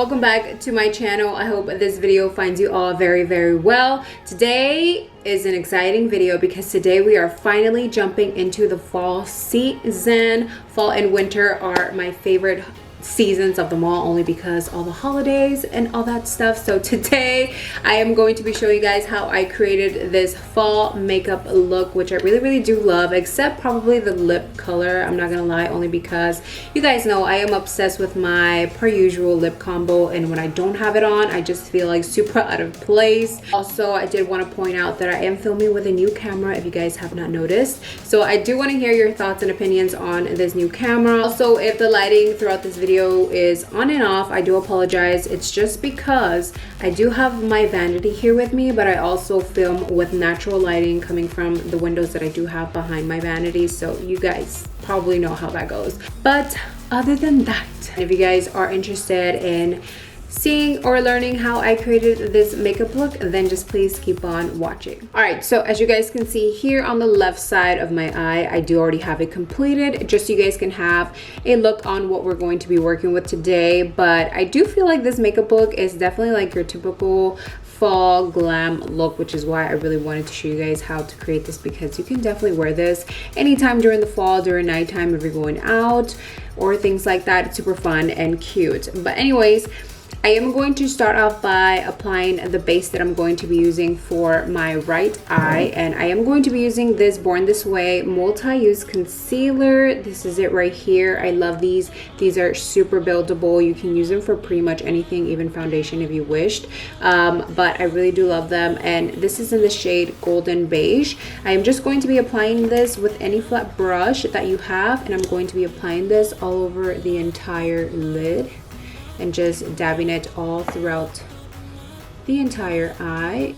welcome back to my channel. I hope this video finds you all very well. Today is an exciting video because today we are finally jumping into the fall season. Fall and winter are my favorite seasons of them all, only because all the holidays and all that stuff. So today I am going to be showing you guys how I created this fall makeup look, which I really do love, except probably the lip color. I'm not gonna lie, only because you guys know I am obsessed with my per usual lip combo, and when I don't have it on I just feel like super out of place. Also, I did want to point out that I am filming with a new camera, if you guys have not noticed. So I do want to hear your thoughts and opinions on this new camera. Also, if the lighting throughout this video is on and off, I do apologize. It's just because I do have my vanity here with me, but I also film with natural lighting coming from the windows that I do have behind my vanity, so you guys probably know how that goes. But other than that, if you guys are interested in seeing or learning how I created this makeup look, then just please keep on watching. All right, so as you guys can see here on the left side of my eye, I do already have it completed, just so you guys can have a look on what we're going to be working with today. But I do feel like this makeup look is definitely like your typical fall glam look, which is why I really wanted to show you guys how to create this, because you can definitely wear this anytime during the fall, during nighttime, if you're going out or things like that. It's super fun and cute. But anyways, I am going to start off by applying the base that I'm going to be using for my right eye, and I am going to be using this Born This Way multi-use concealer. This is it right here. I love these. These are super buildable. You can use them for pretty much anything, even foundation if you wished, but I really do love them. And this is in the shade Golden Beige. I am just going to be applying this with any flat brush that you have, and I'm going to be applying this all over the entire lid and just dabbing it all throughout the entire eye.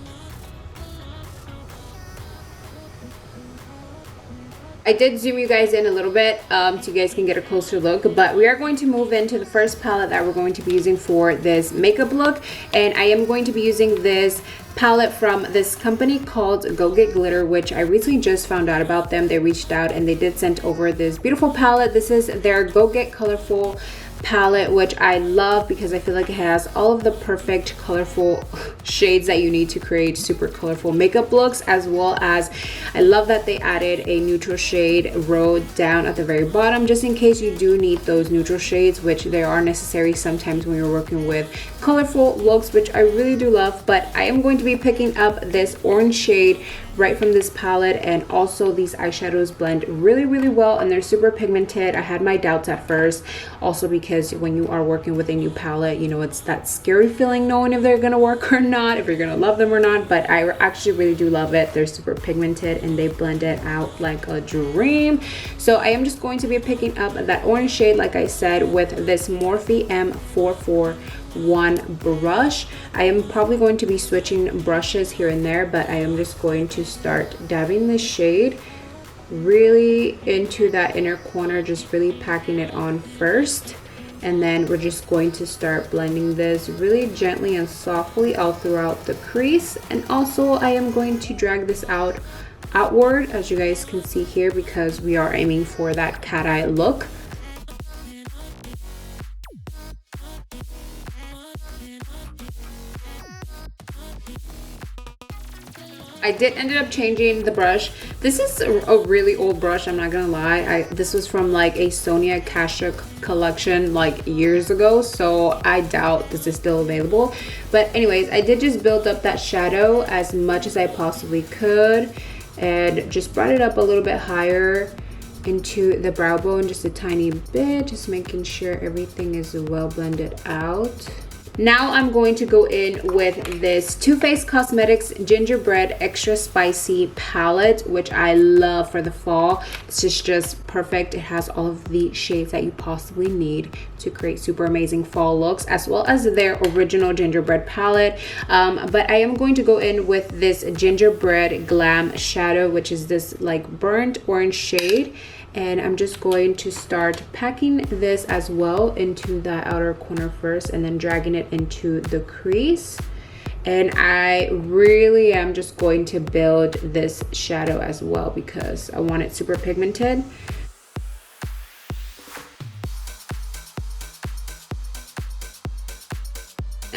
I did zoom you guys in a little bit so you guys can get a closer look, but we are going to move into the first palette that we're going to be using for this makeup look. And I am going to be using this palette from this company called Go Get Glitter, which I recently just found out about them. They reached out and they did send over this beautiful palette. This is their Go Get Colorful palette, which I love because I feel like it has all of the perfect colorful shades that you need to create super colorful makeup looks, as well as I love that they added a neutral shade row down at the very bottom, just in case you do need those neutral shades, which they are necessary sometimes when you're working with colorful looks, which I really do love. But I am going to be picking up this orange shade right from this palette, and also these eyeshadows blend really well and they're super pigmented. I had my doubts at first, also because when you are working with a new palette, you know, it's that scary feeling knowing if they're gonna work or not, if you're gonna love them or not. But I actually really do love it. They're super pigmented and they blend it out like a dream. So I am just going to be picking up that orange shade, like I said, with this Morphe M441 brush. I am probably going to be switching brushes here and there, but I am just going to start dabbing the shade really into that inner corner, just really packing it on first, and then we're just going to start blending this really gently and softly all throughout the crease. And also I am going to drag this outward, as you guys can see here, because we are aiming for that cat eye look. I did end up changing the brush. This is a really old brush, I'm not gonna lie. This was from like a Sonia Kashuk collection like years ago, so I doubt this is still available. But anyways, I did just build up that shadow as much as I possibly could and just brought it up a little bit higher into the brow bone just a tiny bit, just making sure everything is well blended out. Now I'm going to go in with this TooFace Cosmetics Gingerbread Extra Spicy palette, which I love for the fall. This is just perfect. It has all of the shades that you possibly need to create super amazing fall looks, as well as their original gingerbread palette. But I am going to go in with this Gingerbread Glam shadow, which is this like burnt orange shade. And I'm just going to start packing this as well into the outer corner first, and then dragging it into the crease. And I really am just going to build this shadow as well because I want it super pigmented.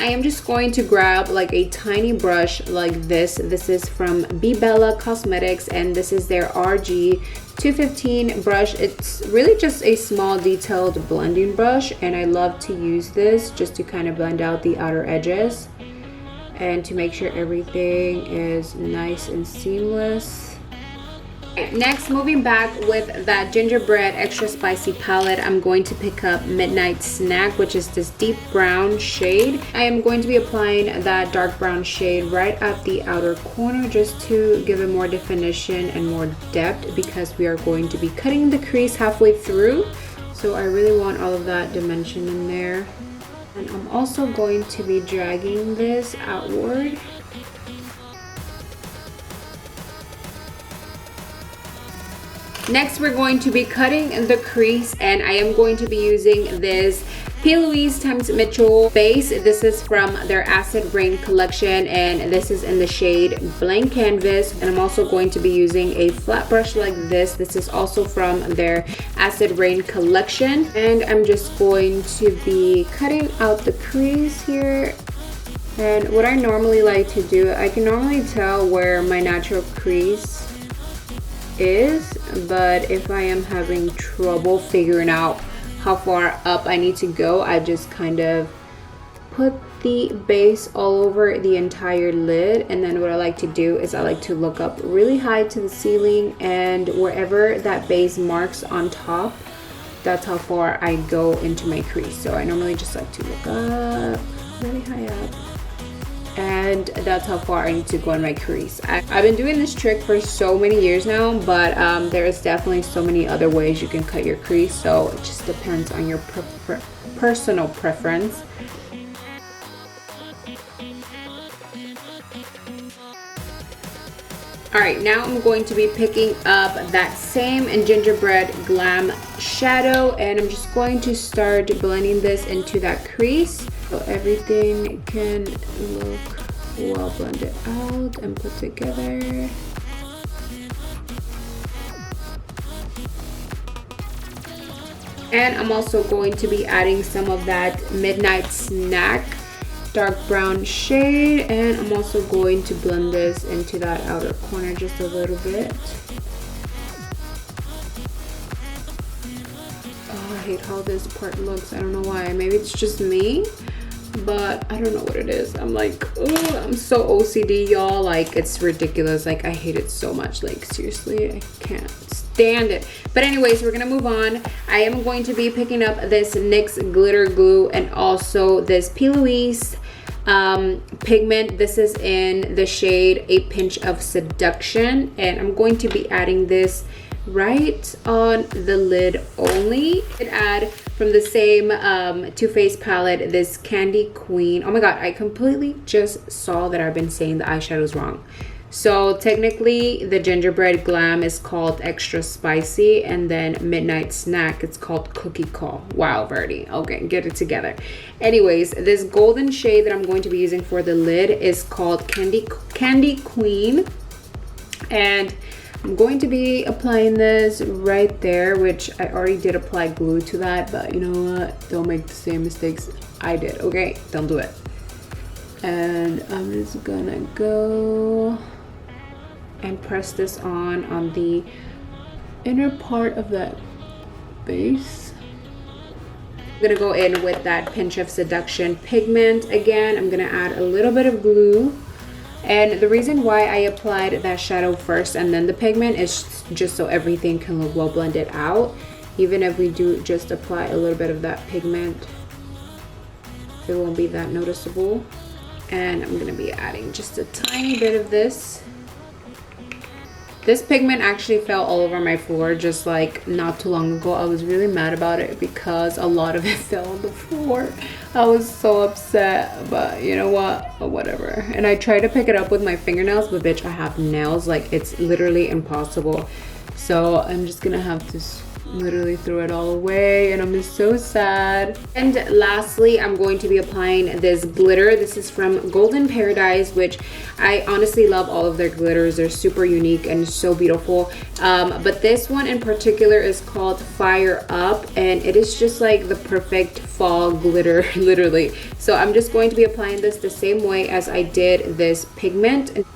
I am just going to grab like a tiny brush like this. This is from Bella Cosmetics, and this is their RG 215 brush. It's really just a small detailed blending brush, and I love to use this just to kind of blend out the outer edges and to make sure everything is nice and seamless. Next, moving back with that Gingerbread Extra Spicy palette, I'm going to pick up Midnight Snack, which is this deep brown shade. I am going to be applying that dark brown shade right at the outer corner just to give it more definition and more depth, because we are going to be cutting the crease halfway through. So I really want all of that dimension in there. And I'm also going to be dragging this outward. Next, we're going to be cutting the crease, and I am going to be using this PLouiseXMitchell base. This is from their Acid Rain collection, and this is in the shade Blank Canvas. And I'm also going to be using a flat brush like this. This is also from their Acid Rain collection, and I'm just going to be cutting out the crease here. And what I normally like to do, I can normally tell where my natural crease is, but if I am having trouble figuring out how far up I need to go, I just kind of put the base all over the entire lid. And then what I like to do is I like to look up really high to the ceiling, and wherever that base marks on top, that's how far I go into my crease. So I normally just like to look up really high up, and that's how far I need to go in my crease. I've been doing this trick for so many years now, but there is definitely so many other ways you can cut your crease, so it just depends on your personal preference. Alright, now I'm going to be picking up that same Gingerbread Glam shadow, and I'm just going to start blending this into that crease so everything can look well blended out and put together. And I'm also going to be adding some of that Midnight Snack dark brown shade, and I'm also going to blend this into that outer corner just a little bit. Oh, I hate how this part looks. I don't know why. Maybe it's just me, but I don't know what it is. I'm like, oh, I'm so OCD, y'all. Like, it's ridiculous. Like, I hate it so much. Like, seriously, I can't stand it. But anyways, we're gonna move on. I am going to be picking up this NYX Glitter Glue and also this PLouise pigment. This is in the shade A Pinch of Seduction, and I'm going to be adding this right on the lid only. And add from the same TooFace palette this Candy Queen. Oh my god, I completely just saw that I've been saying the eyeshadows wrong. So technically the Gingerbread Glam is called Extra Spicy, and then Midnight Snack, it's called Cookie Call. Wow, Verdi. Okay, get it together. Anyways, this golden shade that I'm going to be using for the lid is called Candy Queen, and I'm going to be applying this right there, which I already did apply glue to that, but you know what? Don't make the same mistakes I did, okay? Don't do it. And I'm just gonna go and press this on the inner part of that base. I'm gonna go in with that Pinch of Seduction pigment again. I'm gonna add a little bit of glue, and the reason why I applied that shadow first and then the pigment is just so everything can look well blended out. Even if we do just apply a little bit of that pigment, it won't be that noticeable. And I'm gonna be adding just a tiny bit of this. This pigment actually fell all over my floor just like not too long ago. I was really mad about it because a lot of it fell on the floor. I was so upset, but you know what? Whatever. And I tried to pick it up with my fingernails, but bitch, I have nails. Like, it's literally impossible. So I'm just gonna have to literally threw it all away and I'm just so sad. And lastly, I'm going to be applying this glitter. This is from Golden Paradise, which I honestly love all of their glitters. They're super unique and so beautiful. But this one in particular is called Fire Up, and it is just like the perfect fall glitter, literally. So I'm just going to be applying this the same way as I did this pigment.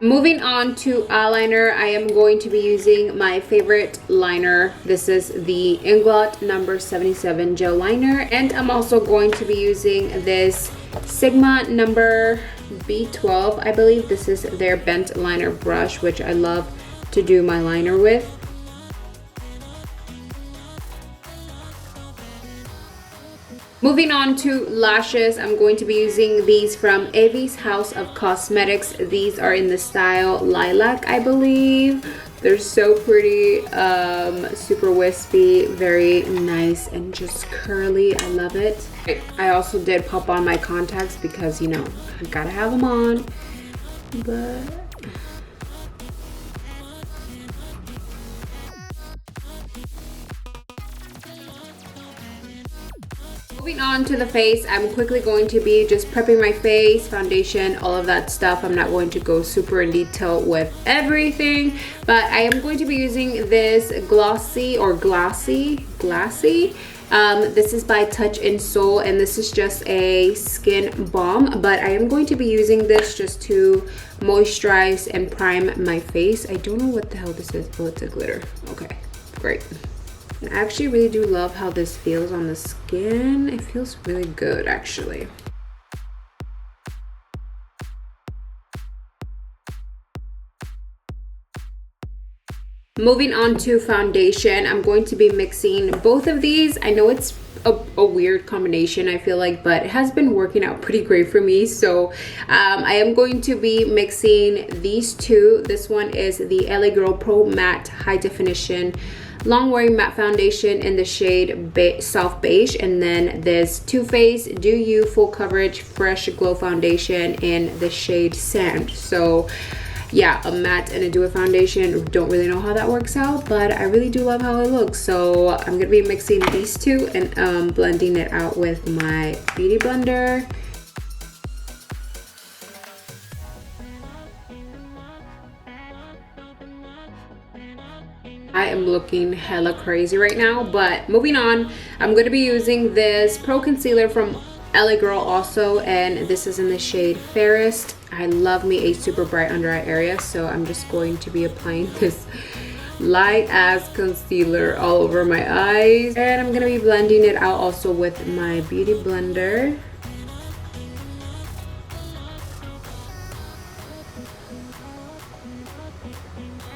Moving on to eyeliner, I am going to be using my favorite liner. This is the Inglot number 77 gel liner, and I'm also going to be using this Sigma number B12, I believe. This is their bent liner brush, which I love to do my liner with. Moving on to lashes, I'm going to be using these from Avvy's House of Cosmetics. These are in the style Lilac, I believe. They're so pretty, super wispy, very nice and just curly. I love it. I also did pop on my contacts because, you know, I gotta have them on. But moving on to the face, I'm quickly going to be just prepping my face, foundation, all of that stuff. I'm not going to go super in detail with everything, but I am going to be using this glassy. This is by Touch in Soul, and this is just a skin balm, but I am going to be using this just to moisturize and prime my face. I don't know what the hell this is. Oh, it's a glitter. Okay, great. I actually really do love how this feels on the skin. It feels really good, actually. Moving on to foundation, I'm going to be mixing both of these. I know it's a weird combination, I feel like, but it has been working out pretty great for me. So I am going to be mixing these two. This one is the LAGirl Pro Matte High Definition Long Wearing Matte Foundation in the shade Soft Beige, and then this TooFaced Dew You Full Coverage Fresh Glow Foundation in the shade Sand. So yeah, a matte and a dewy foundation. Don't really know how that works out, but I really do love how it looks. So I'm gonna be mixing these two and blending it out with my beauty blender. I am looking hella crazy right now, but moving on, I'm going to be using this Pro Concealer from LAGirl also, and this is in the shade Fairest. I love me a super bright under eye area, so I'm just going to be applying this light ass concealer all over my eyes, and I'm going to be blending it out also with my beauty blender.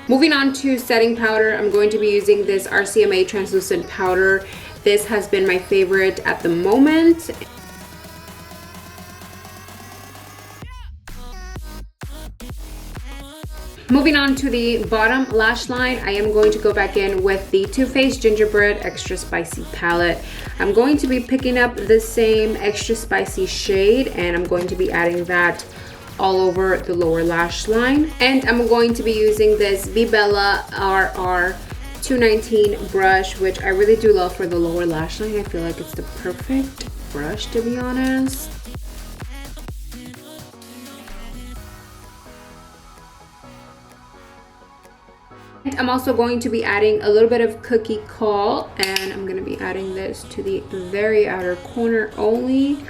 Moving on to setting powder, I'm going to be using this RCMA translucent powder. This has been my favorite at the moment. Moving on to the bottom lash line, I am going to go back in with the TooFaced Gingerbread Extra Spicy palette. I'm going to be picking up the same extra spicy shade, and I'm going to be adding that all over the lower lash line. And I'm going to be using this Bella RR 219 brush, which I really do love for the lower lash line. I feel like it's the perfect brush, to be honest. And I'm also going to be adding a little bit of Cookie Call, and I'm going to be adding this to the very outer corner only.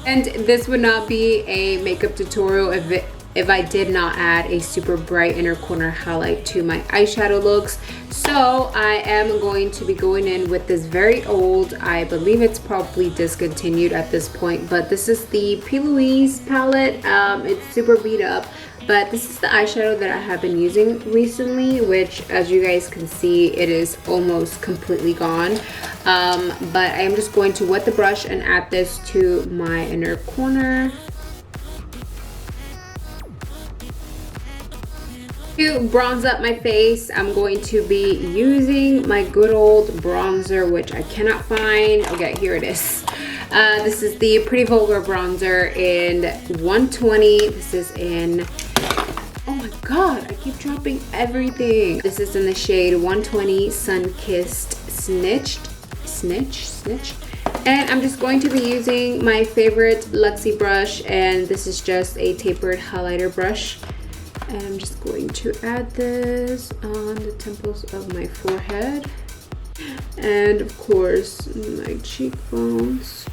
And this would not be a makeup tutorial if I did not add a super bright inner corner highlight to my eyeshadow looks. So I am going to be going in with this very old, I believe it's probably discontinued at this point, but this is the PLouise palette. It's super beat up, but this is the eyeshadow that I have been using recently, which as you guys can see, it is almost completely gone. But I am just going to wet the brush and add this to my inner corner. To bronze up my face, I'm going to be using my good old bronzer, which I cannot find. Okay, here it is. This is the Pretty Vulgar bronzer in 120. This is in, oh my god, I keep dropping everything. This is in the shade 120 Sun Kissed Snitch. And I'm just going to be using my favorite Luxie brush, and this is just a tapered highlighter brush. And I'm just going to add this on the temples of my forehead and of course my cheekbones.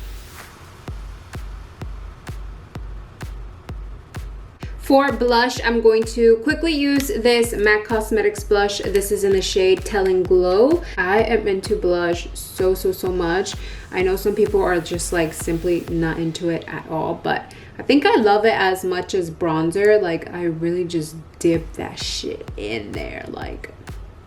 For blush, I'm going to quickly use this MAC Cosmetics blush. This is in the shade Telling Glow. I am into blush so much. I know some people are just like simply not into it at all, but I think I love it as much as bronzer. Like, I really just dip that shit in there. Like,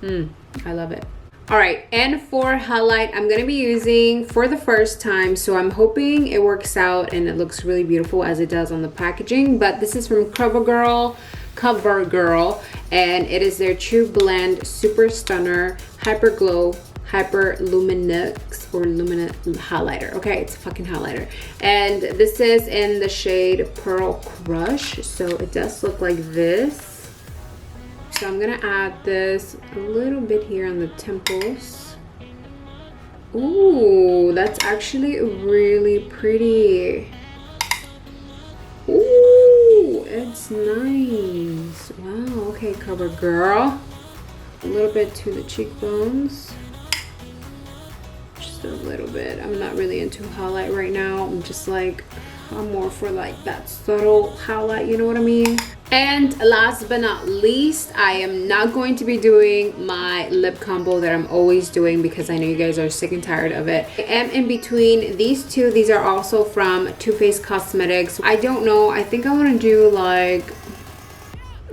I love it. All right, and for highlight, I'm gonna be using for the first time, so I'm hoping it works out and it looks really beautiful as it does on the packaging. But this is from CoverGirl, and it is their True Blend Super Stunner Hyper Glow Hyper Luminux or Luminous highlighter. Okay, it's a fucking highlighter, and this is in the shade Pearl Crush. So it does look like this. So I'm gonna add this a little bit here on the temples. Ooh, that's actually really pretty. Ooh, it's nice. Wow, okay, CoverGirl. A little bit to the cheekbones. Just a little bit. I'm not really into highlight right now. I'm just like, I'm more for like that subtle highlight, you know what I mean? And last but not least, I am not going to be doing my lip combo that I'm always doing because I know you guys are sick and tired of it. I am in between these two. These are also from TooFace Cosmetics. I don't know. I think I want to do like,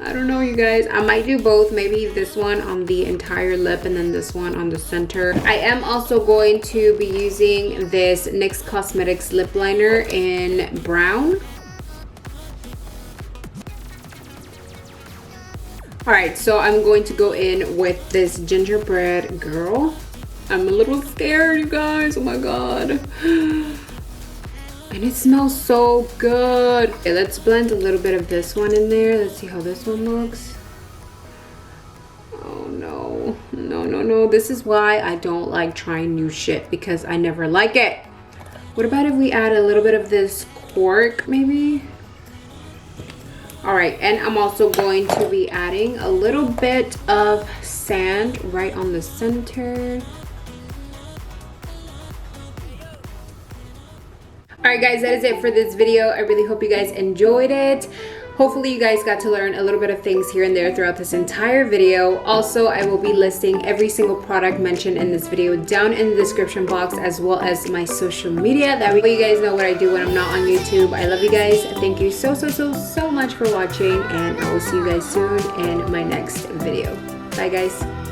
I don't know, you guys. I might do both. Maybe this one on the entire lip and then this one on the center. I am also going to be using this NYX Cosmetics lip liner in brown. All right, so I'm going to go in with this Gingerbread Girl. I'm a little scared, you guys. Oh my god. And it smells so good. Okay, let's blend a little bit of this one in there. Let's see how this one looks. Oh no, no. This is why I don't like trying new shit, because I never like it. What about if we add a little bit of this cork, maybe? All right, and I'm also going to be adding a little bit of sand right on the center. All right, guys, that is it for this video. I really hope you guys enjoyed it. Hopefully you guys got to learn a little bit of things here and there throughout this entire video. Also, I will be listing every single product mentioned in this video down in the description box, as well as my social media. That way you guys know what I do when I'm not on YouTube. I love you guys. Thank you so much for watching, and I will see you guys soon in my next video. Bye, guys.